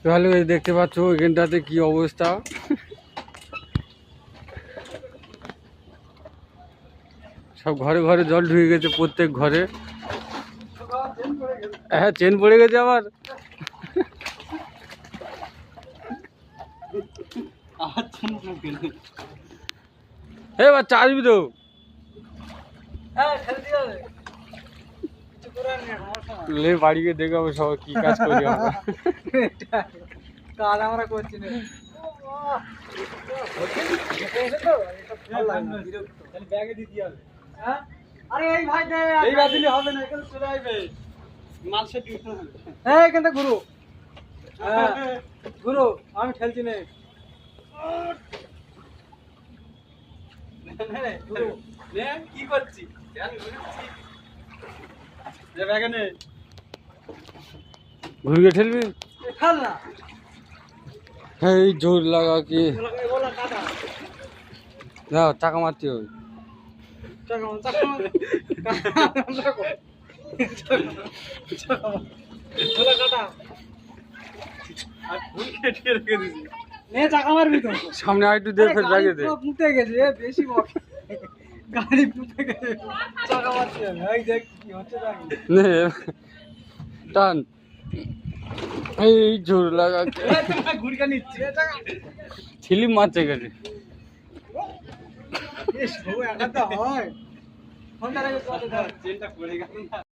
তাহলে দেখতে পাচ্ছ এখানটাতে কি অবস্থা। সব ঘরে ঘরে জল ঢুকে গেছে, প্রত্যেক ঘরে। হ্যাঁ, চেন পড়ে গেছে আবার। বাচ্চা আসবি তো। বাড়ি গিয়ে দেখাবো সব কি কাজ করি আমরা। কাজ আমরা করছি না। ব্যাগে দিতে হবে। আরে এই ভাই দে, এই ভাই দিলে হবে না, এখানে চলে আসবে মাল সেট দিতে হবে। এই এখান থেকে ঘুরো। হ্যাঁ ঘুরো, আমি ঠেলছি না। ঘুরো নে, কি করছি ব্যাগে নে, ঘুরিয়ে ঠেলবি। ঠেল না, এই জোর লাগা কি বলা কাটা না, টাকা মারতে হবে। সামনে আর একটু দে, ফের ব্যাগে দে। পুঁতে গেছে বেশি গাড়ি পুঁতে গেছে, চাকা মারতে হবে। এই দেখ কি হচ্ছে, নে টান। এই জোর লাগা ঘুরিয়ে নিচ্ছে ছিলিম মারছে গেছে। হয়